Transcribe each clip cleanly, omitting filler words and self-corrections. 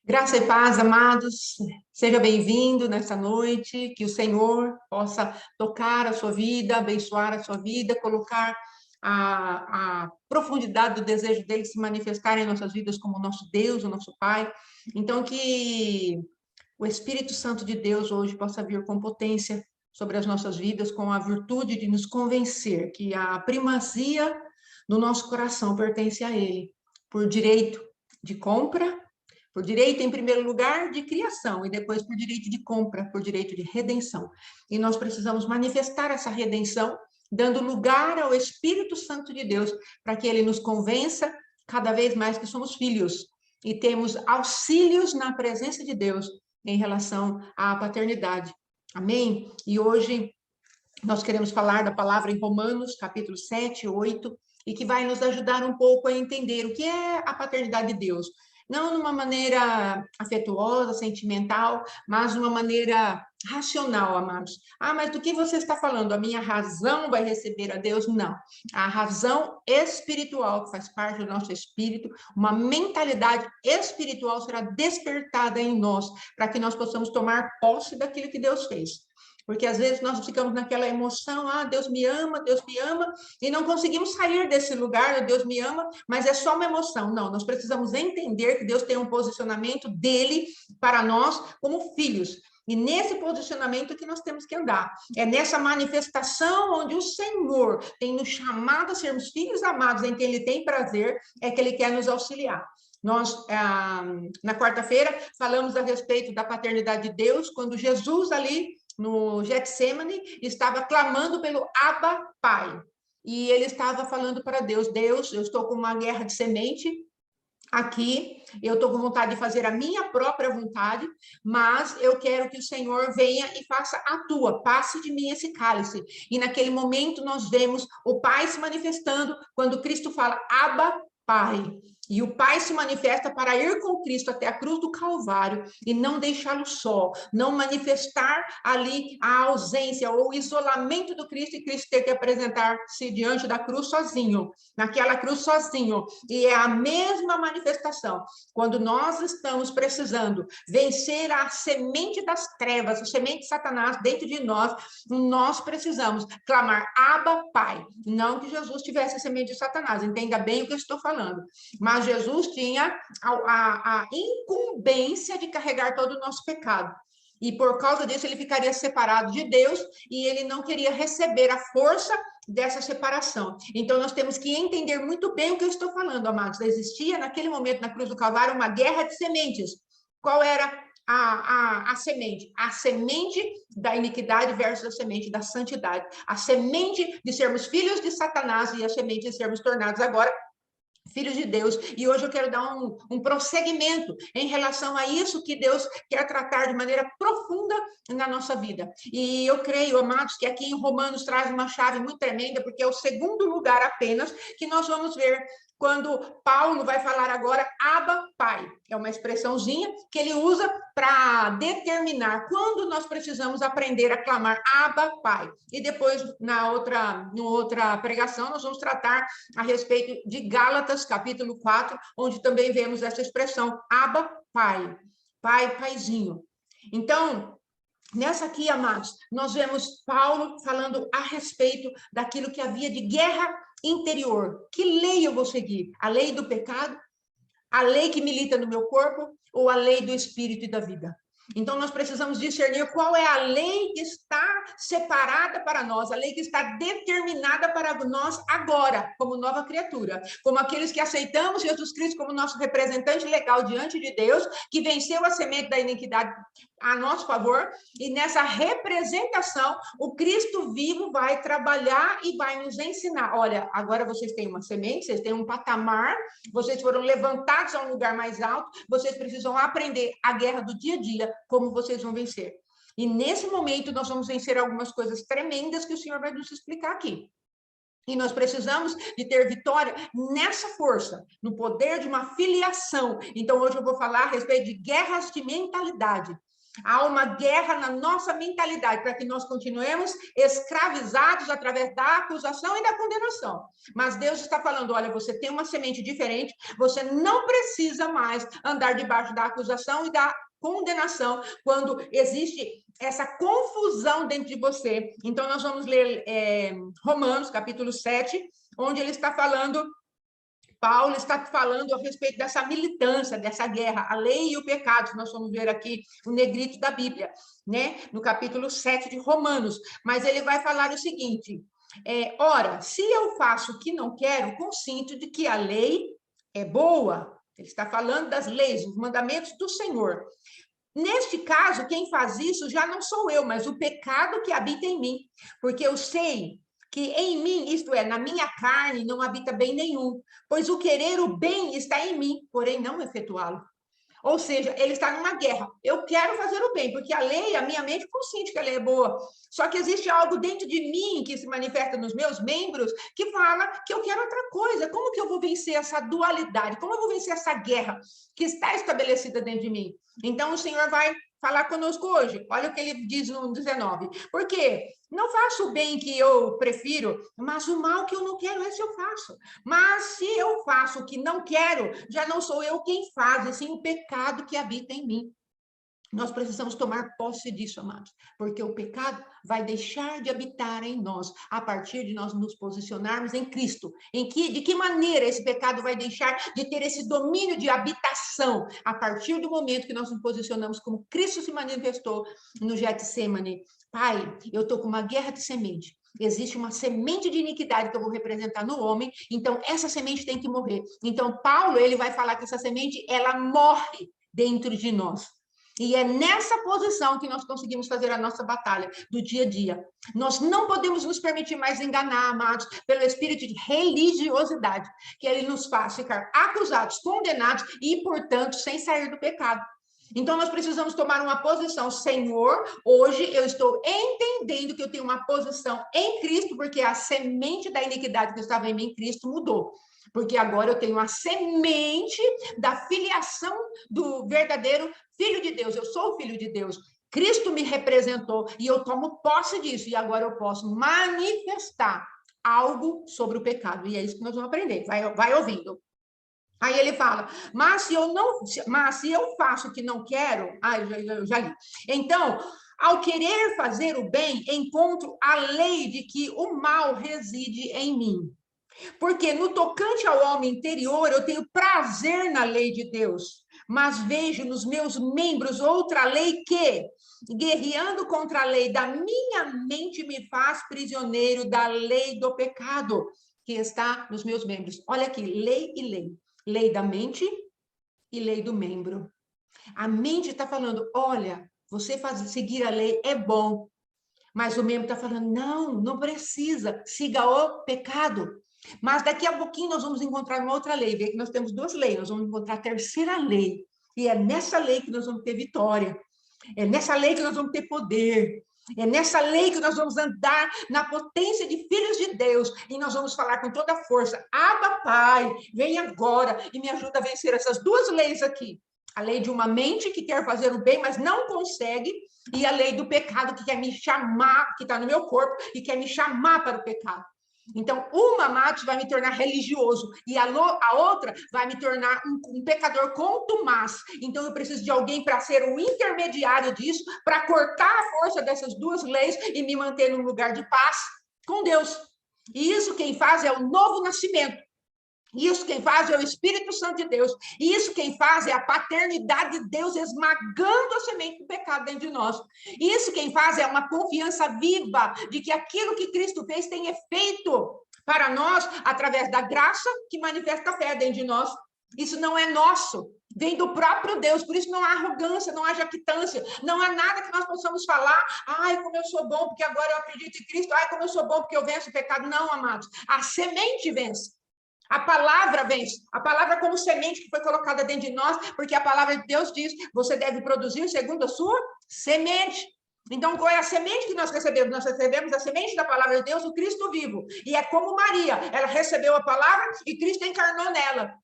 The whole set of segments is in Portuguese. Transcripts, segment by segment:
Graça e paz, amados, seja bem-vindo nessa noite, que o Senhor possa tocar a sua vida, abençoar a sua vida, colocar a profundidade do desejo dele se manifestar em nossas vidas como nosso Deus, o nosso Pai. Então, que o Espírito Santo de Deus hoje possa vir com potência sobre as nossas vidas, com a virtude de nos convencer que a primazia do nosso coração pertence a Ele, por direito de compra, por direito, em primeiro lugar, de criação, e depois por direito de compra, por direito de redenção. E nós precisamos manifestar essa redenção, dando lugar ao Espírito Santo de Deus, para que ele nos convença cada vez mais que somos filhos e temos auxílios na presença de Deus em relação à paternidade. Amém? E hoje nós queremos falar da palavra em Romanos, capítulo 7, 8, e que vai nos ajudar um pouco a entender o que é a paternidade de Deus. Não de uma maneira afetuosa, sentimental, mas de uma maneira racional, amados. Ah, mas do que você está falando? A minha razão vai receber a Deus? Não. A razão espiritual, que faz parte do nosso espírito, uma mentalidade espiritual será despertada em nós, para que nós possamos tomar posse daquilo que Deus fez. Porque às vezes nós ficamos naquela emoção, Deus me ama, e não conseguimos sair desse lugar, Deus me ama, mas é só uma emoção. Não, nós precisamos entender que Deus tem um posicionamento dele para nós como filhos. E nesse posicionamento que nós temos que andar. É nessa manifestação onde o Senhor tem nos chamado a sermos filhos amados, em que Ele tem prazer, é que Ele quer nos auxiliar. Nós, na quarta-feira, falamos a respeito da paternidade de Deus, quando Jesus ali no Getsemane, estava clamando pelo Abba Pai. E ele estava falando para Deus, Deus, eu estou com uma guerra de semente aqui, eu estou com vontade de fazer a minha própria vontade, mas eu quero que o Senhor venha e faça a tua, passe de mim esse cálice. E naquele momento nós vemos o Pai se manifestando, quando Cristo fala, Abba Pai. E o Pai se manifesta para ir com Cristo até a cruz do Calvário e não deixá-lo só, não manifestar ali a ausência ou o isolamento do Cristo e Cristo ter que apresentar-se diante da cruz sozinho, naquela cruz sozinho. E é a mesma manifestação. Quando nós estamos precisando vencer a semente das trevas, a semente de Satanás dentro de nós, nós precisamos clamar Abba Pai. Não que Jesus tivesse a semente de Satanás, entenda bem o que eu estou falando. Mas Jesus tinha a incumbência de carregar todo o nosso pecado. E por causa disso ele ficaria separado de Deus e ele não queria receber a força dessa separação. Então nós temos que entender muito bem o que eu estou falando, amados. Existia naquele momento na cruz do Calvário uma guerra de sementes. Qual era a semente? A semente da iniquidade versus a semente da santidade. A semente de sermos filhos de Satanás e a semente de sermos tornados agora filhos de Deus. E hoje eu quero dar um prosseguimento em relação a isso que Deus quer tratar de maneira profunda na nossa vida. E eu creio, amados, que aqui em Romanos traz uma chave muito tremenda, porque é o segundo lugar apenas que nós vamos ver quando Paulo vai falar agora Abba Pai. É uma expressãozinha que ele usa para determinar quando nós precisamos aprender a clamar Abba Pai. E depois, na outra pregação, nós vamos tratar a respeito de Gálatas, capítulo 4, onde também vemos essa expressão Abba Pai. Pai, paizinho. Então, nessa aqui, amados, nós vemos Paulo falando a respeito daquilo que havia de guerra interior. Que lei eu vou seguir? A lei do pecado? A lei que milita no meu corpo? Ou a lei do espírito e da vida? Então, nós precisamos discernir qual é a lei que está separada para nós, a lei que está determinada para nós agora, como nova criatura, como aqueles que aceitamos Jesus Cristo como nosso representante legal diante de Deus, que venceu a semente da iniquidade a nosso favor, e nessa representação, o Cristo vivo vai trabalhar e vai nos ensinar. Olha, agora vocês têm uma semente, vocês têm um patamar, vocês foram levantados a um lugar mais alto, vocês precisam aprender a guerra do dia a dia, como vocês vão vencer. E nesse momento nós vamos vencer algumas coisas tremendas que o Senhor vai nos explicar aqui. E nós precisamos de ter vitória nessa força, no poder de uma filiação. Então hoje eu vou falar a respeito de guerras de mentalidade. Há uma guerra na nossa mentalidade para que nós continuemos escravizados através da acusação e da condenação. Mas Deus está falando, olha, você tem uma semente diferente, você não precisa mais andar debaixo da acusação e da condenação quando existe essa confusão dentro de você. Então, nós vamos ler Romanos, capítulo 7, onde ele está falando... Paulo está falando a respeito dessa militância, dessa guerra, a lei e o pecado. Nós vamos ver aqui o negrito da Bíblia, né? No capítulo 7 de Romanos. Mas ele vai falar o seguinte: ora, se eu faço o que não quero, consinto de que a lei é boa. Ele está falando das leis, os mandamentos do Senhor. Neste caso, quem faz isso já não sou eu, mas o pecado que habita em mim. Porque eu sei que em mim, isto é, na minha carne, não habita bem nenhum, pois o querer o bem está em mim, porém não efetuá-lo. Ou seja, ele está numa guerra. Eu quero fazer o bem, porque a lei, a minha mente consciente que a lei é boa. Só que existe algo dentro de mim que se manifesta nos meus membros que fala que eu quero outra coisa. Como que eu vou vencer essa dualidade? Como eu vou vencer essa guerra que está estabelecida dentro de mim? Então, o Senhor vai falar conosco hoje. Olha o que ele diz no 19. Por quê? Não faço o bem que eu prefiro, mas o mal que eu não quero, esse eu faço. Mas se eu faço o que não quero, já não sou eu quem faz, e sim o pecado que habita em mim. Nós precisamos tomar posse disso, amados, porque o pecado vai deixar de habitar em nós a partir de nós nos posicionarmos em Cristo. De que maneira esse pecado vai deixar de ter esse domínio de habitação a partir do momento que nós nos posicionamos como Cristo se manifestou no Getsemane? Pai, eu estou com uma guerra de semente. Existe uma semente de iniquidade que eu vou representar no homem, então essa semente tem que morrer. Então Paulo, ele vai falar que essa semente, ela morre dentro de nós. E é nessa posição que nós conseguimos fazer a nossa batalha do dia a dia. Nós não podemos nos permitir mais enganar, amados, pelo espírito de religiosidade, que ele nos faz ficar acusados, condenados e, portanto, sem sair do pecado. Então, nós precisamos tomar uma posição. Senhor, hoje eu estou entendendo que eu tenho uma posição em Cristo, porque a semente da iniquidade que estava em mim, Cristo mudou. Porque agora eu tenho a semente da filiação do verdadeiro Filho de Deus. Eu sou o Filho de Deus. Cristo me representou e eu tomo posse disso. E agora eu posso manifestar algo sobre o pecado. E é isso que nós vamos aprender. Vai ouvindo. Aí ele fala, mas se eu faço o que não quero, eu já li. Então, ao querer fazer o bem, encontro a lei de que o mal reside em mim. Porque no tocante ao homem interior, eu tenho prazer na lei de Deus, mas vejo nos meus membros outra lei que, guerreando contra a lei da minha mente, me faz prisioneiro da lei do pecado, que está nos meus membros. Olha aqui, lei e lei. Lei da mente e lei do membro. A mente está falando, olha, você seguir a lei é bom, mas o membro está falando, não precisa, siga o pecado. Mas daqui a pouquinho nós vamos encontrar uma outra lei, vê que nós temos duas leis, nós vamos encontrar a terceira lei, e é nessa lei que nós vamos ter vitória, é nessa lei que nós vamos ter poder, é nessa lei que nós vamos andar na potência de filhos de Deus, e nós vamos falar com toda a força, Abba, Pai, vem agora e me ajuda a vencer essas duas leis aqui. A lei de uma mente que quer fazer o bem, mas não consegue, e a lei do pecado que quer me chamar, que está no meu corpo, e quer me chamar para o pecado. Então, uma, amados, vai me tornar religioso, e a outra vai me tornar um pecador contumaz. Então, eu preciso de alguém para ser o intermediário disso, para cortar a força dessas duas leis e me manter num lugar de paz com Deus. E isso quem faz é o novo nascimento. Isso quem faz é o Espírito Santo de Deus. E isso quem faz é a paternidade de Deus esmagando a semente do pecado dentro de nós. Isso quem faz é uma confiança viva de que aquilo que Cristo fez tem efeito para nós através da graça que manifesta a fé dentro de nós. Isso não é nosso, vem do próprio Deus, por isso não há arrogância, não há jactância, não há nada que nós possamos falar, ai, como eu sou bom, porque agora eu acredito em Cristo, ai, como eu sou bom, porque eu venço o pecado. Não, amados, a semente vence. A palavra vence, a palavra como semente que foi colocada dentro de nós, porque a palavra de Deus diz, você deve produzir segundo a sua semente. Então, qual é a semente que nós recebemos? Nós recebemos a semente da palavra de Deus, o Cristo vivo. E é como Maria, ela recebeu a palavra e Cristo encarnou nela.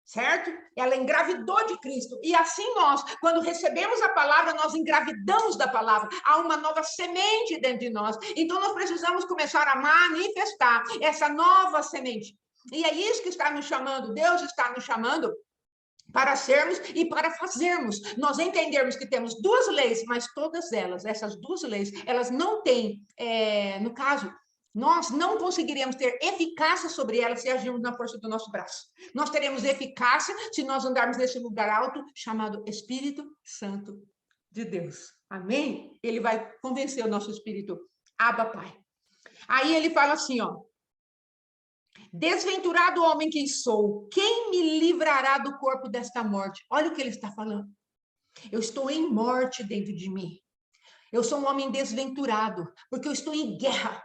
certo? Ela engravidou de Cristo. E assim nós, quando recebemos a palavra, nós engravidamos da palavra. Há uma nova semente dentro de nós. Então, nós precisamos começar a manifestar essa nova semente. E é isso que está nos chamando. Deus está nos chamando para sermos e para fazermos. Nós entendermos que temos duas leis, mas todas elas, essas duas leis, elas não têm, no caso, nós não conseguiríamos ter eficácia sobre elas se agirmos na força do nosso braço. Nós teremos eficácia se nós andarmos nesse lugar alto chamado Espírito Santo de Deus. Amém? Ele vai convencer o nosso espírito. Abba, Pai. Aí ele fala assim, ó. Desventurado homem que sou, quem me livrará do corpo desta morte? Olha o que ele está falando. Eu estou em morte dentro de mim. Eu sou um homem desventurado, porque eu estou em guerra.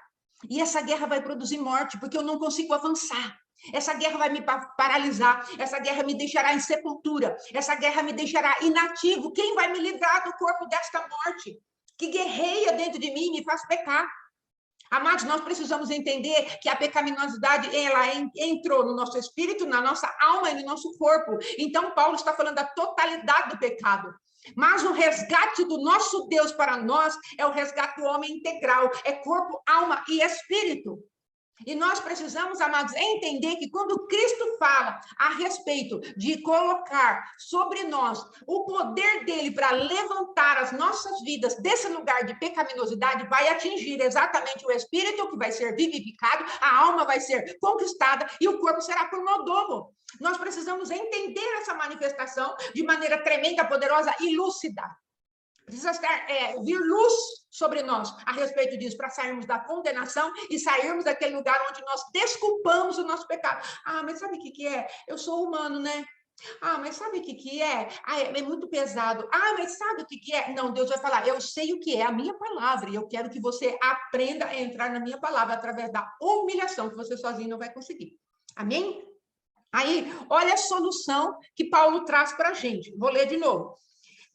E essa guerra vai produzir morte, porque eu não consigo avançar. Essa guerra vai me paralisar, essa guerra me deixará em sepultura, essa guerra me deixará inativo. Quem vai me livrar do corpo desta morte? Que guerreia dentro de mim me faz pecar. Amados, nós precisamos entender que a pecaminosidade, ela entrou no nosso espírito, na nossa alma e no nosso corpo. Então, Paulo está falando da totalidade do pecado. Mas o resgate do nosso Deus para nós é o resgate do homem integral, é corpo, alma e espírito. E nós precisamos, amados, entender que quando Cristo fala a respeito de colocar sobre nós o poder dele para levantar as nossas vidas desse lugar de pecaminosidade, vai atingir exatamente o espírito, que vai ser vivificado, a alma vai ser conquistada e o corpo será por mordomo. Nós precisamos entender essa manifestação de maneira tremenda, poderosa e lúcida. Precisa vir luz sobre nós a respeito disso, para sairmos da condenação e sairmos daquele lugar onde nós desculpamos o nosso pecado. Ah, mas sabe o que é? Eu sou humano, né? Ah, mas sabe o que é? Ah, é muito pesado. Ah, mas sabe o que é? Não, Deus vai falar, eu sei o que é a minha palavra, e eu quero que você aprenda a entrar na minha palavra através da humilhação, que você sozinho não vai conseguir. Amém? Aí, olha a solução que Paulo traz para a gente. Vou ler de novo.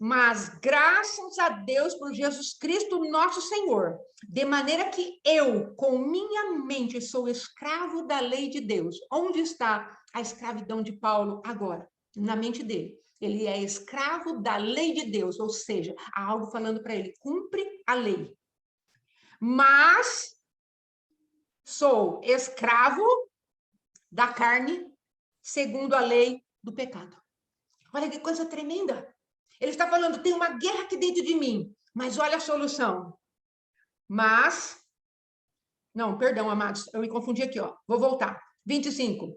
Mas graças a Deus por Jesus Cristo, nosso Senhor, de maneira que eu, com minha mente, sou escravo da lei de Deus. Onde está a escravidão de Paulo agora? Na mente dele. Ele é escravo da lei de Deus, ou seja, há algo falando para ele, cumpre a lei. Mas sou escravo da carne, segundo a lei do pecado. Olha que coisa tremenda. Ele está falando, tem uma guerra aqui dentro de mim, mas olha a solução. Mas, não, perdão, amados, eu me confundi aqui, ó. Vou voltar. 25.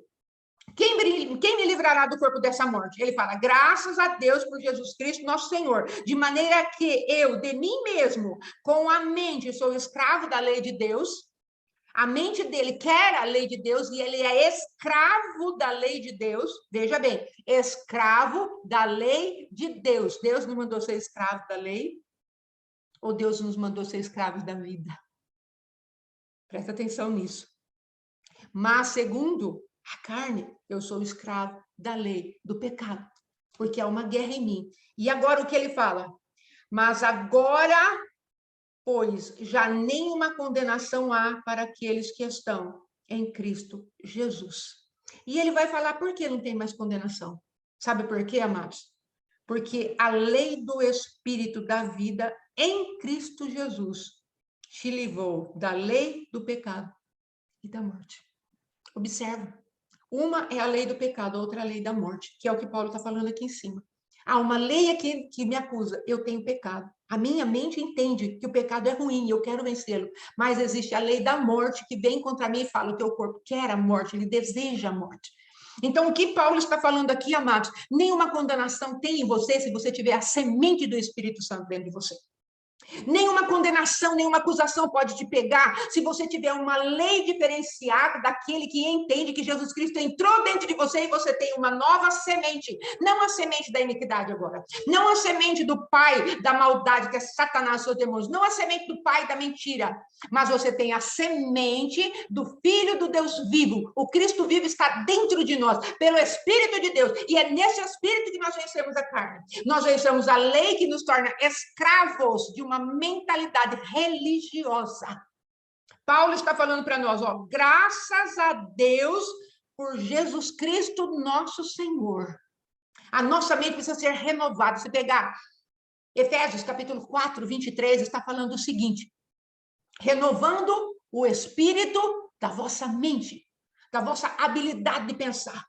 Quem me livrará do corpo dessa morte? Ele fala, graças a Deus por Jesus Cristo, nosso Senhor, de maneira que eu, de mim mesmo, com a mente, sou escravo da lei de Deus. A mente dele quer a lei de Deus e ele é escravo da lei de Deus. Veja bem, escravo da lei de Deus. Deus nos mandou ser escravo da lei ou Deus nos mandou ser escravos da vida? Presta atenção nisso. Mas, segundo a carne, eu sou escravo da lei, do pecado, porque há uma guerra em mim. E agora o que ele fala? Mas agora, pois já nenhuma condenação há para aqueles que estão em Cristo Jesus. E ele vai falar por que não tem mais condenação. Sabe por quê, amados? Porque a lei do Espírito da vida em Cristo Jesus te livrou da lei do pecado e da morte. Observa. Uma é a lei do pecado, a outra é a lei da morte, que é o que Paulo está falando aqui em cima. Há uma lei aqui que me acusa, eu tenho pecado. A minha mente entende que o pecado é ruim, eu quero vencê-lo. Mas existe a lei da morte que vem contra mim e fala, o teu corpo quer a morte, ele deseja a morte. Então, o que Paulo está falando aqui, amados, nenhuma condenação tem em você se você tiver a semente do Espírito Santo dentro de você. Nenhuma condenação, nenhuma acusação pode te pegar se você tiver uma lei diferenciada daquele que entende que Jesus Cristo entrou dentro de você e você tem uma nova semente. Não a semente da iniquidade agora. Não a semente do pai da maldade, que é Satanás, seus demônios. Não a semente do pai da mentira. Mas você tem a semente do Filho do Deus vivo. O Cristo vivo está dentro de nós, pelo Espírito de Deus. E é nesse Espírito que nós vencemos a carne. Nós vencemos a lei que nos torna escravos de uma mentalidade religiosa. Paulo está falando para nós, ó, graças a Deus por Jesus Cristo, nosso Senhor. A nossa mente precisa ser renovada. Se pegar Efésios, capítulo 4, 23, está falando o seguinte: renovando o espírito da vossa mente, da vossa habilidade de pensar,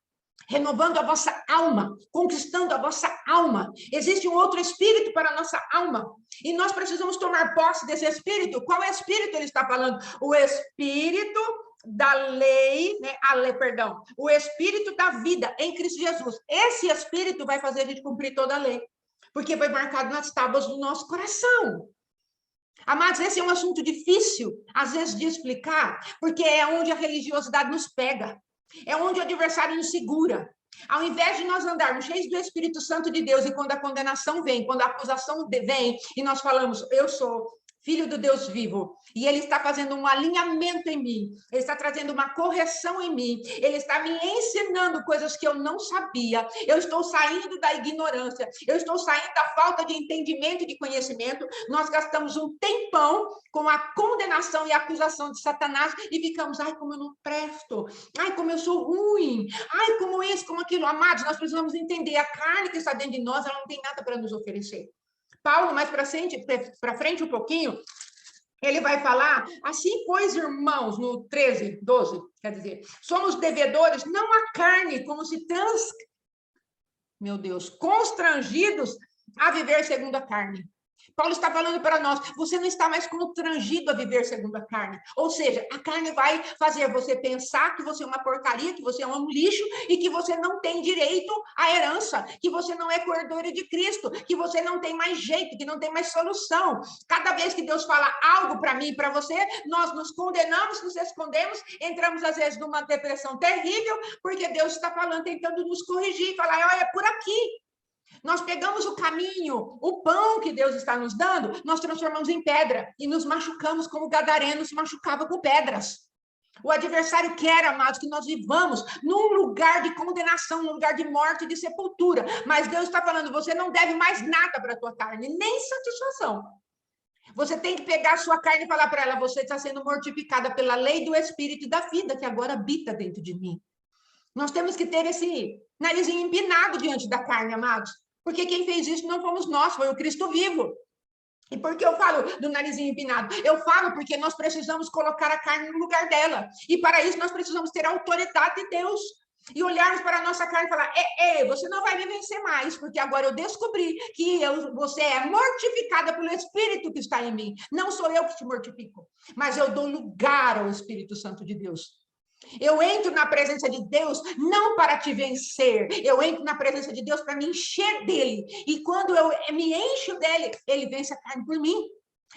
renovando a vossa alma, conquistando a vossa alma. Existe um outro espírito para a nossa alma, e nós precisamos tomar posse desse espírito. Qual espírito ele está falando? O espírito da lei, né? Perdão, o espírito da vida em Cristo Jesus. Esse espírito vai fazer a gente cumprir toda a lei, porque foi marcado nas tábuas do nosso coração. Amados, esse é um assunto difícil, às vezes, de explicar, porque é onde a religiosidade nos pega, é onde o adversário nos segura. Ao invés de nós andarmos cheios do Espírito Santo de Deus, e quando a condenação vem, quando a acusação vem, e nós falamos, eu sou filho do Deus vivo, e ele está fazendo um alinhamento em mim, ele está trazendo uma correção em mim, ele está me ensinando coisas que eu não sabia, eu estou saindo da ignorância, eu estou saindo da falta de entendimento e de conhecimento. Nós gastamos um tempão com a condenação e a acusação de Satanás e ficamos, ai, como eu não presto, ai, como eu sou ruim, ai, como isso, como aquilo. Amados, nós precisamos entender, a carne que está dentro de nós, ela não tem nada para nos oferecer. Paulo, mais para frente um pouquinho, ele vai falar, assim, pois, irmãos, no 13, 12, quer dizer, somos devedores, não à carne, como se constrangidos a viver segundo a carne. Paulo está falando para nós, você não está mais constrangido a viver segundo a carne. Ou seja, a carne vai fazer você pensar que você é uma porcaria, que você é um lixo e que você não tem direito à herança, que você não é cordeiro de Cristo, que você não tem mais jeito, que não tem mais solução. Cada vez que Deus fala algo para mim e para você, nós nos condenamos, nos escondemos, entramos às vezes numa depressão terrível, porque Deus está falando, tentando nos corrigir, falar, olha, é por aqui. Nós pegamos o caminho, o pão que Deus está nos dando, nós transformamos em pedra e nos machucamos como o gadareno se machucava com pedras. O adversário quer, amados, que nós vivamos num lugar de condenação, num lugar de morte e de sepultura. Mas Deus está falando, você não deve mais nada para a tua carne, nem satisfação. Você tem que pegar a sua carne e falar para ela, você está sendo mortificada pela lei do Espírito e da vida que agora habita dentro de mim. Nós temos que ter esse narizinho empinado diante da carne, amados. Porque quem fez isso não fomos nós, foi o Cristo vivo. E por que eu falo do narizinho empinado? Eu falo porque nós precisamos colocar a carne no lugar dela. E para isso nós precisamos ter a autoridade de Deus. E olharmos para a nossa carne e falar, você não vai me vencer mais, porque agora eu descobri que você é mortificada pelo Espírito que está em mim. Não sou eu que te mortifico, mas eu dou lugar ao Espírito Santo de Deus. Eu entro na presença de Deus não para te vencer, eu entro na presença de Deus para me encher dele, e quando eu me encho dele, ele vence a carne por mim,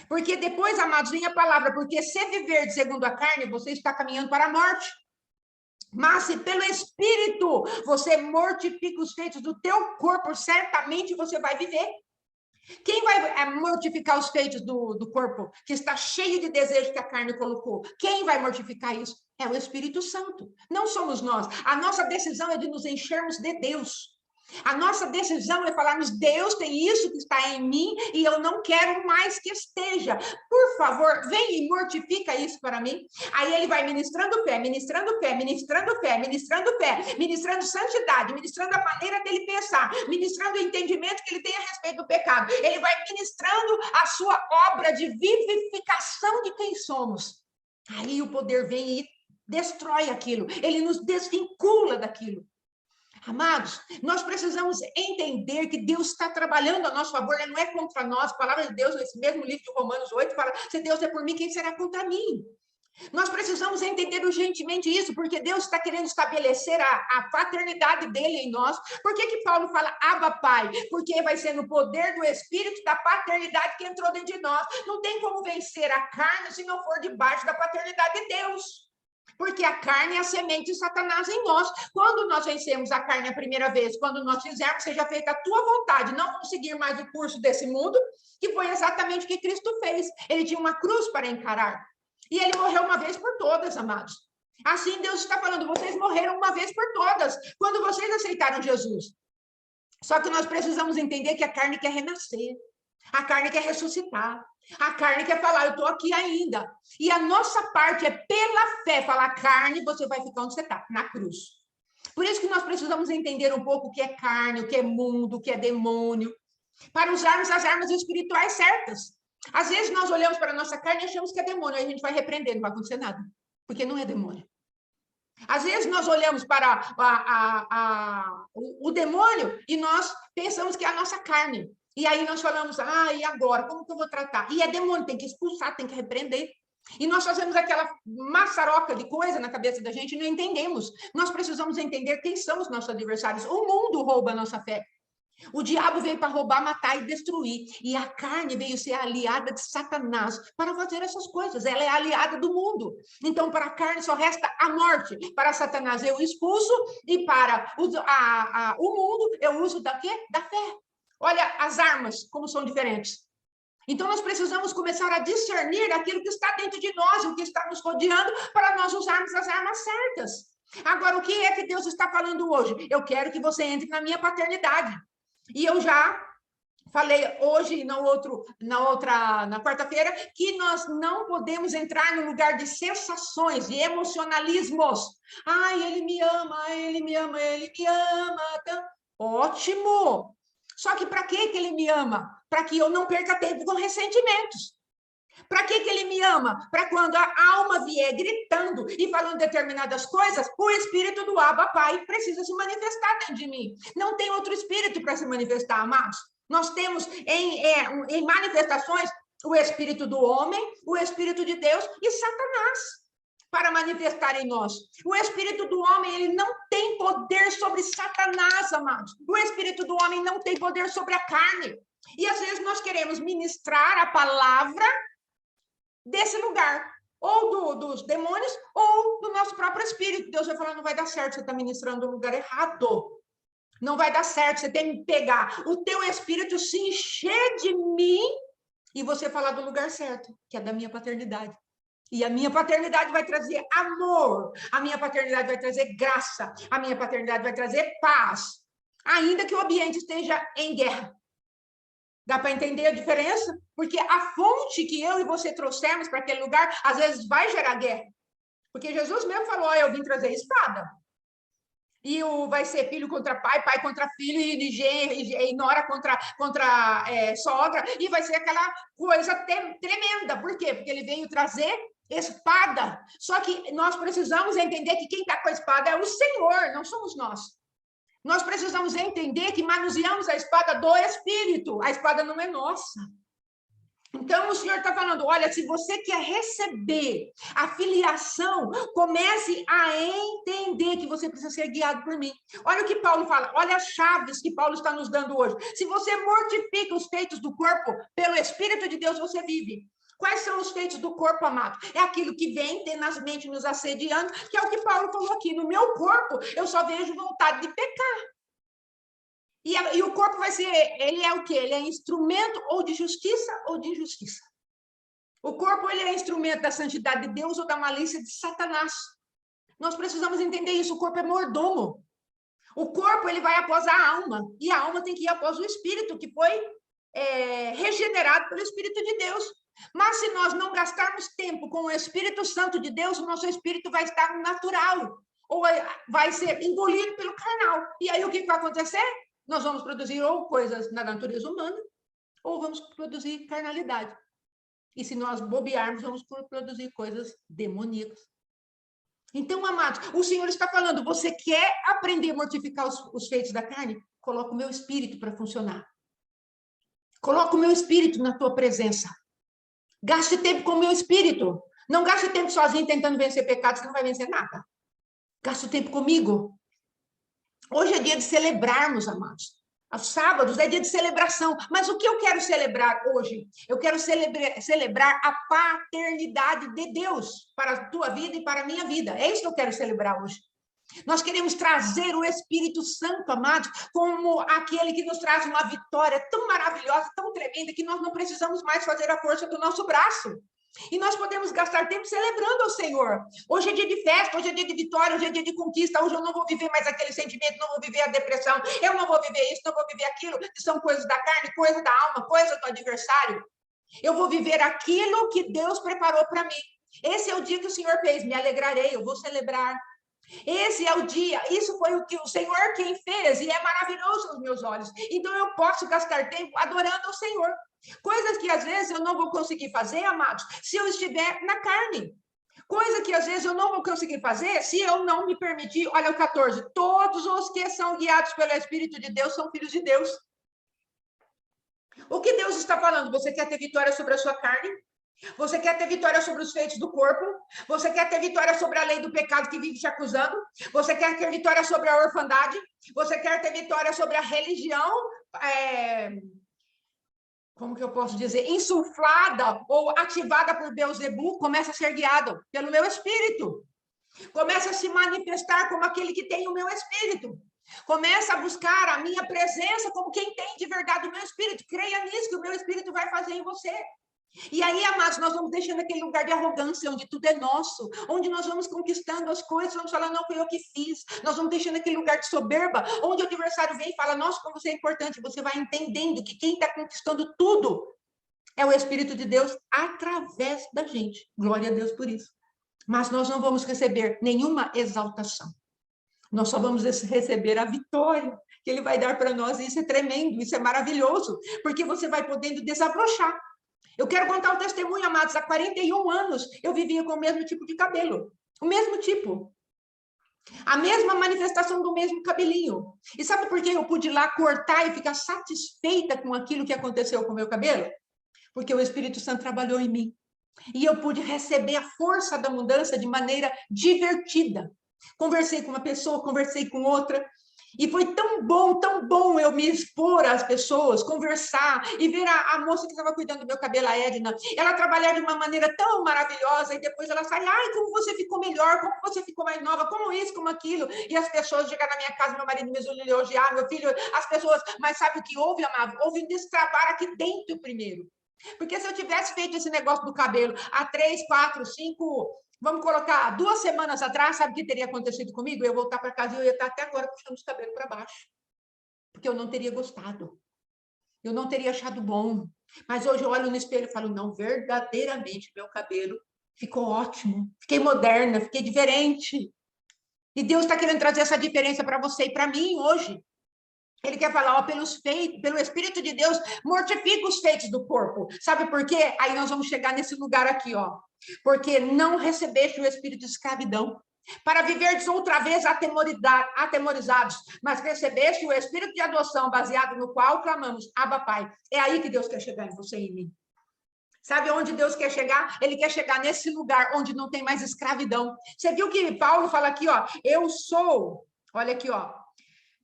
porque depois, amados, vem a palavra, porque se viver segundo a carne, você está caminhando para a morte, mas se pelo Espírito você mortifica os feitos do teu corpo, certamente você vai viver. Quem vai mortificar os feitos do corpo, que está cheio de desejo que a carne colocou? Quem vai mortificar isso? É o Espírito Santo. Não somos nós. A nossa decisão é de nos enchermos de Deus. A nossa decisão é falarmos, Deus tem isso que está em mim e eu não quero mais que esteja. Por favor, vem e mortifica isso para mim. Aí ele vai ministrando fé, ministrando fé, ministrando fé, ministrando fé, ministrando santidade, ministrando a maneira dele pensar, ministrando o entendimento que ele tem a respeito do pecado. Ele vai ministrando a sua obra de vivificação de quem somos. Aí o poder vem e destrói aquilo. Ele nos desvincula daquilo. Amados, nós precisamos entender que Deus está trabalhando a nosso favor, ele não é contra nós. A palavra de Deus, nesse mesmo livro de Romanos 8, fala, se Deus é por mim, quem será contra mim? Nós precisamos entender urgentemente isso, porque Deus está querendo estabelecer a paternidade dele em nós. Por que Paulo fala, Abba, Pai? Porque vai ser no poder do Espírito, da paternidade que entrou dentro de nós. Não tem como vencer a carne se não for debaixo da paternidade de Deus. Porque a carne é a semente de Satanás em nós. Quando nós vencemos a carne a primeira vez, quando nós fizermos, seja feita a tua vontade, não vamos seguir mais o curso desse mundo, que foi exatamente o que Cristo fez. Ele tinha uma cruz para encarar. E ele morreu uma vez por todas, amados. Assim Deus está falando, vocês morreram uma vez por todas, quando vocês aceitaram Jesus. Só que nós precisamos entender que a carne quer renascer. A carne quer ressuscitar. A carne quer falar, eu estou aqui ainda. E a nossa parte é pela fé falar, carne, você vai ficar onde você está, na cruz. Por isso que nós precisamos entender um pouco o que é carne, o que é mundo, o que é demônio, para usarmos as armas espirituais certas. Às vezes nós olhamos para a nossa carne e achamos que é demônio, aí a gente vai repreender, não vai acontecer nada, porque não é demônio. Às vezes nós olhamos para o demônio e nós pensamos que é a nossa carne. E aí nós falamos, e agora? Como que eu vou tratar? E é demônio, tem que expulsar, tem que repreender. E nós fazemos aquela maçaroca de coisa na cabeça da gente e não entendemos. Nós precisamos entender quem são os nossos adversários. O mundo rouba a nossa fé. O diabo veio para roubar, matar e destruir. E a carne veio ser aliada de Satanás para fazer essas coisas. Ela é aliada do mundo. Então, para a carne só resta a morte. Para Satanás eu expulso e para o mundo eu uso da quê? Da fé. Olha as armas, como são diferentes. Então, nós precisamos começar a discernir aquilo que está dentro de nós, o que está nos rodeando, para nós usarmos as armas certas. Agora, o que é que Deus está falando hoje? Eu quero que você entre na minha paternidade. E eu já falei hoje, na quarta-feira, que nós não podemos entrar no lugar de sensações, de emocionalismos. Ele me ama, ele me ama, ele me ama. Ótimo! Só que para que ele me ama? Para que eu não perca tempo com ressentimentos. Para que ele me ama? Para quando a alma vier gritando e falando determinadas coisas, o espírito do Abba Pai precisa se manifestar dentro de mim. Não tem outro espírito para se manifestar, amados. Nós temos em manifestações o espírito do homem, o espírito de Deus e Satanás para manifestar em nós. O espírito do homem, ele não tem poder sobre Satanás, amados. O espírito do homem não tem poder sobre a carne. E às vezes nós queremos ministrar a palavra desse lugar, ou dos demônios, ou do nosso próprio espírito. Deus vai falar, não vai dar certo, você está ministrando no lugar errado. Não vai dar certo, você tem que pegar o teu espírito, se encher de mim, e você falar do lugar certo, que é da minha paternidade. E a minha paternidade vai trazer amor, a minha paternidade vai trazer graça, a minha paternidade vai trazer paz, ainda que o ambiente esteja em guerra. Dá para entender a diferença? Porque a fonte que eu e você trouxemos para aquele lugar, às vezes vai gerar guerra. Porque Jesus mesmo falou, eu vim trazer espada. E vai ser filho contra pai, pai contra filho, e nora contra sogra, e vai ser aquela coisa tremenda. Por quê? Porque ele veio trazer espada. Só que nós precisamos entender que quem está com a espada é o Senhor, não somos nós. Nós precisamos entender que manuseamos a espada do Espírito. A espada não é nossa. Então, o Senhor está falando, olha, se você quer receber a filiação, comece a entender que você precisa ser guiado por mim. Olha o que Paulo fala, olha as chaves que Paulo está nos dando hoje. Se você mortifica os feitos do corpo, pelo Espírito de Deus você vive. Quais são os feitos do corpo, amado? É aquilo que vem tenazmente nos assediando, que é o que Paulo falou aqui. No meu corpo, eu só vejo vontade de pecar. E o corpo vai ser, ele é o quê? Ele é instrumento ou de justiça ou de injustiça. O corpo, ele é instrumento da santidade de Deus ou da malícia de Satanás. Nós precisamos entender isso, o corpo é mordomo. O corpo, ele vai após a alma, e a alma tem que ir após o espírito, que foi regenerado pelo Espírito de Deus. Mas se nós não gastarmos tempo com o Espírito Santo de Deus, o nosso espírito vai estar no natural, ou vai ser engolido pelo carnal. E aí o que vai acontecer? Nós vamos produzir ou coisas na natureza humana, ou vamos produzir carnalidade. E se nós bobearmos, vamos produzir coisas demoníacas. Então, amados, o Senhor está falando, você quer aprender a mortificar os feitos da carne? Coloca o meu espírito para funcionar. Coloca o meu espírito na tua presença. Gaste tempo com o meu espírito. Não gaste tempo sozinho tentando vencer pecados, você não vai vencer nada. Gaste tempo comigo. Hoje é dia de celebrarmos, amados. Aos sábados é dia de celebração. Mas o que eu quero celebrar hoje? Eu quero celebrar a paternidade de Deus para a tua vida e para a minha vida. É isso que eu quero celebrar hoje. Nós queremos trazer o Espírito Santo, amados, como aquele que nos traz uma vitória tão maravilhosa, tão tremenda, que nós não precisamos mais fazer a força do nosso braço. E nós podemos gastar tempo celebrando ao Senhor. Hoje é dia de festa, hoje é dia de vitória, hoje é dia de conquista, hoje eu não vou viver mais aquele sentimento, não vou viver a depressão, eu não vou viver isso, não vou viver aquilo, que são coisas da carne, coisas da alma, coisas do adversário. Eu vou viver aquilo que Deus preparou para mim. Esse é o dia que o Senhor fez, me alegrarei, eu vou celebrar. Esse é o dia, isso foi o que o Senhor quem fez, e é maravilhoso aos meus olhos. Então eu posso gastar tempo adorando ao Senhor. Coisas que às vezes eu não vou conseguir fazer, amados, se eu estiver na carne. Coisa que às vezes eu não vou conseguir fazer se eu não me permitir. Olha o 14. Todos os que são guiados pelo Espírito de Deus são filhos de Deus. O que Deus está falando? Você quer ter vitória sobre a sua carne? Você quer ter vitória sobre os feitos do corpo? Você quer ter vitória sobre a lei do pecado que vive te acusando? Você quer ter vitória sobre a orfandade? Você quer ter vitória sobre a religião? Como que eu posso dizer? Insuflada ou ativada por Beelzebul? Começa a ser guiado pelo meu espírito. Começa a se manifestar como aquele que tem o meu espírito. Começa a buscar a minha presença como quem tem de verdade o meu espírito. Creia nisso que o meu espírito vai fazer em você. E aí, amados, nós vamos deixando aquele lugar de arrogância, onde tudo é nosso, onde nós vamos conquistando as coisas, vamos falar, não, foi eu que fiz. Nós vamos deixando aquele lugar de soberba, onde o adversário vem e fala, nossa, como você é importante. Você vai entendendo que quem está conquistando tudo é o Espírito de Deus através da gente. Glória a Deus por isso. Mas nós não vamos receber nenhuma exaltação. Nós só vamos receber a vitória que Ele vai dar para nós, e isso é tremendo, isso é maravilhoso, porque você vai podendo desabrochar. Eu quero contar o testemunho, amados. Há 41 anos eu vivia com o mesmo tipo de cabelo. O mesmo tipo. A mesma manifestação do mesmo cabelinho. E sabe por que eu pude ir lá cortar e ficar satisfeita com aquilo que aconteceu com o meu cabelo? Porque o Espírito Santo trabalhou em mim. E eu pude receber a força da mudança de maneira divertida. Conversei com uma pessoa, conversei com outra. E foi tão bom eu me expor às pessoas, conversar e ver a moça que estava cuidando do meu cabelo, a Edna, ela trabalhar de uma maneira tão maravilhosa, e depois ela sai, ai, como você ficou melhor, como você ficou mais nova, como isso, como aquilo, e as pessoas chegaram na minha casa, meu marido me elogiar, meu filho, as pessoas, mas sabe o que houve, amado? Houve um destravar aqui dentro primeiro. Porque se eu tivesse feito esse negócio do cabelo há 3, 4, 5, vamos colocar 2 semanas atrás, sabe o que teria acontecido comigo? Eu ia voltar para casa e eu ia estar até agora puxando os cabelos para baixo. Porque eu não teria gostado. Eu não teria achado bom. Mas hoje eu olho no espelho e falo, não, verdadeiramente meu cabelo ficou ótimo. Fiquei moderna, fiquei diferente. E Deus está querendo trazer essa diferença para você e para mim hoje. Ele quer falar, ó, pelos feitos, pelo Espírito de Deus, mortifica os feitos do corpo. Sabe por quê? Aí nós vamos chegar nesse lugar aqui, ó. Porque não recebeste o espírito de escravidão, para viverdes outra vez atemorizados, mas recebeste o espírito de adoção, baseado no qual clamamos, Abba, Pai. É aí que Deus quer chegar em você e em mim. Sabe onde Deus quer chegar? Ele quer chegar nesse lugar onde não tem mais escravidão. Você viu que Paulo fala aqui, ó, eu sou, olha aqui, ó,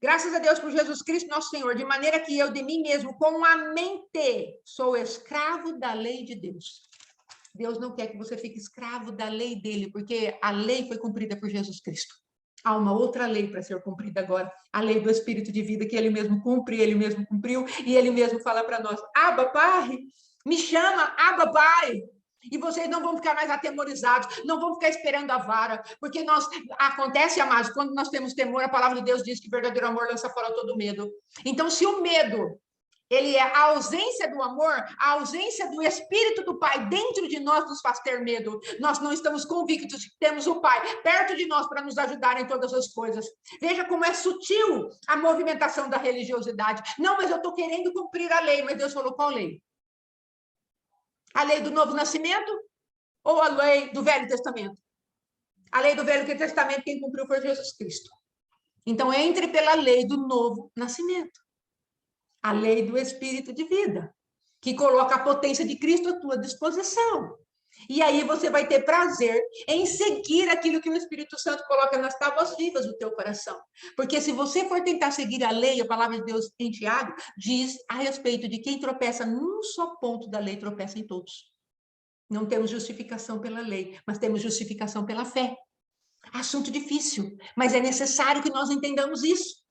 graças a Deus por Jesus Cristo, nosso Senhor, de maneira que eu de mim mesmo, com a mente, sou escravo da lei de Deus. Deus não quer que você fique escravo da lei dele, porque a lei foi cumprida por Jesus Cristo. Há uma outra lei para ser cumprida agora, a lei do Espírito de vida, que ele mesmo cumpre, ele mesmo cumpriu, e ele mesmo fala para nós, Abba, Pai, me chama, Abba, Pai. E vocês não vão ficar mais atemorizados, não vão ficar esperando a vara, porque acontece, amados, quando nós temos temor, a palavra de Deus diz que verdadeiro amor lança fora todo medo. Então, se o medo, ele é a ausência do amor, a ausência do Espírito do Pai dentro de nós nos faz ter medo. Nós não estamos convictos de que temos o Pai perto de nós para nos ajudar em todas as coisas. Veja como é sutil a movimentação da religiosidade. Não, mas eu estou querendo cumprir a lei, mas Deus falou qual lei? A lei do novo nascimento ou a lei do Velho Testamento? A lei do Velho Testamento, quem cumpriu foi Jesus Cristo. Então, entre pela lei do novo nascimento. A lei do Espírito de vida, que coloca a potência de Cristo à tua disposição. E aí você vai ter prazer em seguir aquilo que o Espírito Santo coloca nas tábuas vivas do teu coração. Porque se você for tentar seguir a lei, a palavra de Deus em Tiago, diz a respeito de quem tropeça num só ponto da lei, tropeça em todos. Não temos justificação pela lei, mas temos justificação pela fé. Assunto difícil, mas é necessário que nós entendamos isso.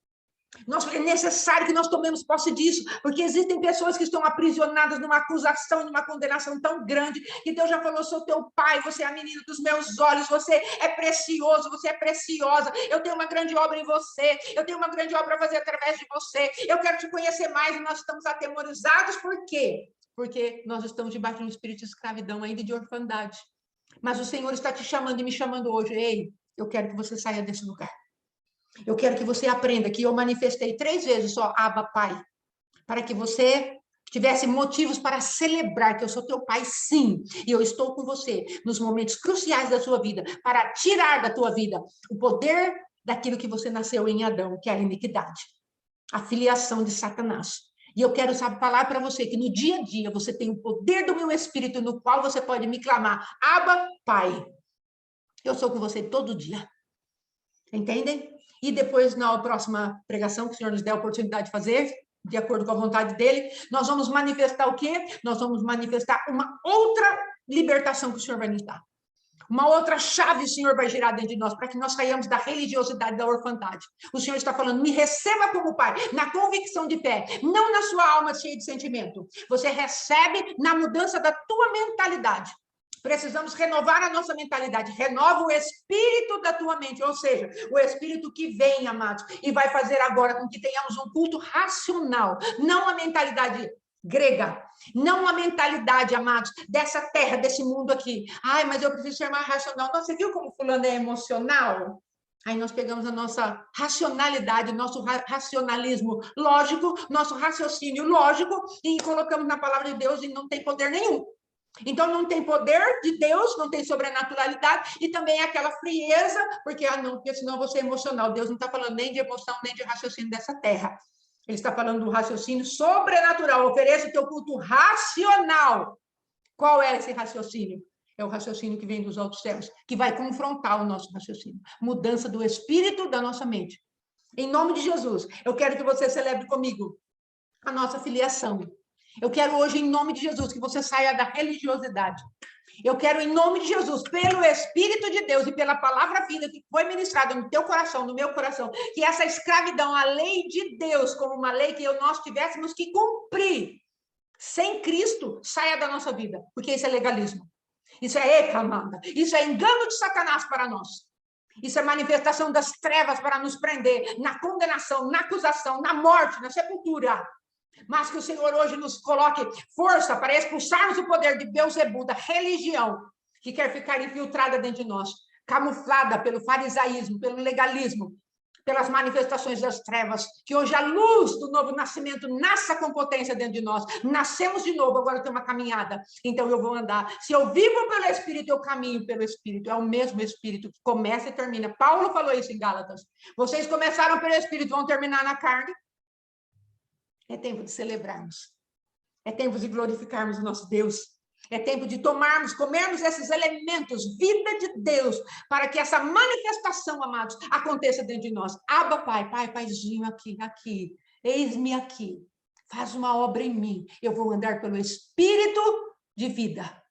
É necessário que nós tomemos posse disso, porque existem pessoas que estão aprisionadas numa acusação, numa condenação tão grande, que Deus já falou, sou teu pai, você é a menina dos meus olhos, você é precioso, você é preciosa, eu tenho uma grande obra em você, eu tenho uma grande obra a fazer através de você, eu quero te conhecer mais, e nós estamos atemorizados, por quê? Porque nós estamos debaixo de um espírito de escravidão, ainda de orfandade. Mas o Senhor está te chamando e me chamando hoje, ei, eu quero que você saia desse lugar. Eu quero que você aprenda que eu manifestei 3 vezes só Abba, Pai, para que você tivesse motivos para celebrar que eu sou teu pai, sim, e eu estou com você nos momentos cruciais da sua vida, para tirar da tua vida o poder daquilo que você nasceu em Adão, que é a iniquidade, a filiação de Satanás. E eu quero, falar para você que no dia a dia você tem o poder do meu Espírito, no qual você pode me clamar, Abba, Pai. Eu sou com você todo dia. Entendem? E depois, na próxima pregação que o Senhor nos der a oportunidade de fazer, de acordo com a vontade dele, nós vamos manifestar o quê? Nós vamos manifestar uma outra libertação que o Senhor vai nos dar. Uma outra chave o Senhor vai girar dentro de nós, para que nós saiamos da religiosidade, da orfandade. O Senhor está falando, me receba como pai, na convicção de fé, não na sua alma cheia de sentimento. Você recebe na mudança da tua mentalidade. Precisamos renovar a nossa mentalidade. Renova o espírito da tua mente, ou seja, o espírito que vem, amados, e vai fazer agora com que tenhamos um culto racional, não a mentalidade grega, não a mentalidade, amados, dessa terra, desse mundo aqui. Ai, mas eu preciso ser mais racional. Nossa, você viu como fulano é emocional? Aí nós pegamos a nossa racionalidade, nosso racionalismo lógico, nosso raciocínio lógico, e colocamos na palavra de Deus e não tem poder nenhum. Então, não tem poder de Deus, não tem sobrenaturalidade, e também é aquela frieza, porque, porque senão você é emocional. Deus não está falando nem de emoção, nem de raciocínio dessa terra. Ele está falando do raciocínio sobrenatural. Ofereça o teu culto racional. Qual é esse raciocínio? É o raciocínio que vem dos altos céus, que vai confrontar o nosso raciocínio. Mudança do espírito da nossa mente. Em nome de Jesus, eu quero que você celebre comigo a nossa filiação. Eu quero hoje, em nome de Jesus, que você saia da religiosidade. Eu quero, em nome de Jesus, pelo Espírito de Deus e pela palavra vida que foi ministrada no teu coração, no meu coração, que essa escravidão, a lei de Deus, como uma lei que nós tivéssemos que cumprir, sem Cristo, saia da nossa vida, porque isso é legalismo. Isso é ecamanda. Isso é engano de Satanás para nós. Isso é manifestação das trevas para nos prender na condenação, na acusação, na morte, na sepultura. Mas que o Senhor hoje nos coloque força para expulsarmos o poder de Beelzebul, da religião, que quer ficar infiltrada dentro de nós, camuflada pelo farisaísmo, pelo legalismo, pelas manifestações das trevas, que hoje a luz do novo nascimento nasça com potência dentro de nós. Nascemos de novo, agora tem uma caminhada, então eu vou andar. Se eu vivo pelo Espírito, eu caminho pelo Espírito, é o mesmo Espírito que começa e termina. Paulo falou isso em Gálatas. Vocês começaram pelo Espírito, vão terminar na carne. É tempo de celebrarmos. É tempo de glorificarmos o nosso Deus. É tempo de comermos esses elementos, vida de Deus, para que essa manifestação, amados, aconteça dentro de nós. Abba, Pai, Paizinho, aqui. Eis-me aqui. Faz uma obra em mim. Eu vou andar pelo Espírito de vida.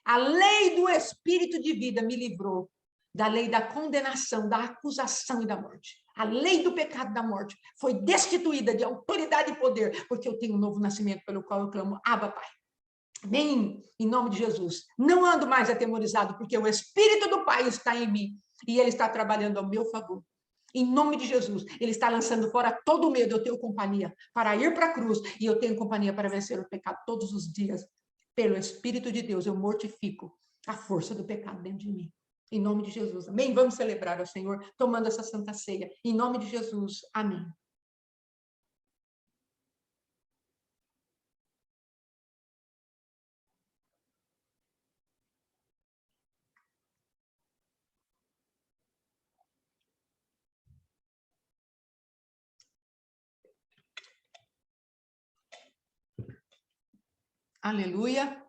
A lei do Espírito de vida me livrou da lei da condenação, da acusação e da morte. A lei do pecado e da morte foi destituída de autoridade e poder, porque eu tenho um novo nascimento pelo qual eu clamo, Abba, Pai. Amém? Em nome de Jesus. Não ando mais atemorizado, porque o Espírito do Pai está em mim e Ele está trabalhando ao meu favor. Em nome de Jesus, Ele está lançando fora todo o medo. Eu tenho companhia para ir para a cruz e eu tenho companhia para vencer o pecado todos os dias. Pelo Espírito de Deus, eu mortifico a força do pecado dentro de mim. Em nome de Jesus, amém? Vamos celebrar ao Senhor, tomando essa santa ceia. Em nome de Jesus, amém. Aleluia.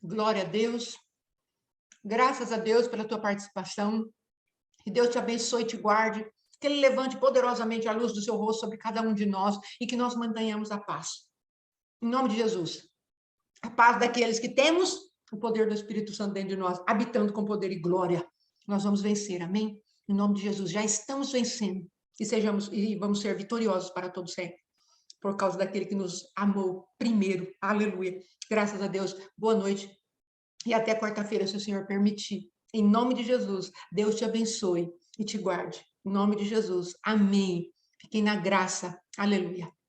Glória a Deus. Graças a Deus pela tua participação. Que Deus te abençoe e te guarde. Que Ele levante poderosamente a luz do seu rosto sobre cada um de nós e que nós mantenhamos a paz. Em nome de Jesus. A paz daqueles que temos o poder do Espírito Santo dentro de nós, habitando com poder e glória. Nós vamos vencer, amém? Em nome de Jesus, já estamos vencendo e vamos ser vitoriosos para todo sempre, por causa daquele que nos amou primeiro. Aleluia. Graças a Deus. Boa noite. E até quarta-feira, se o Senhor permitir. Em nome de Jesus, Deus te abençoe e te guarde. Em nome de Jesus. Amém. Fiquem na graça. Aleluia.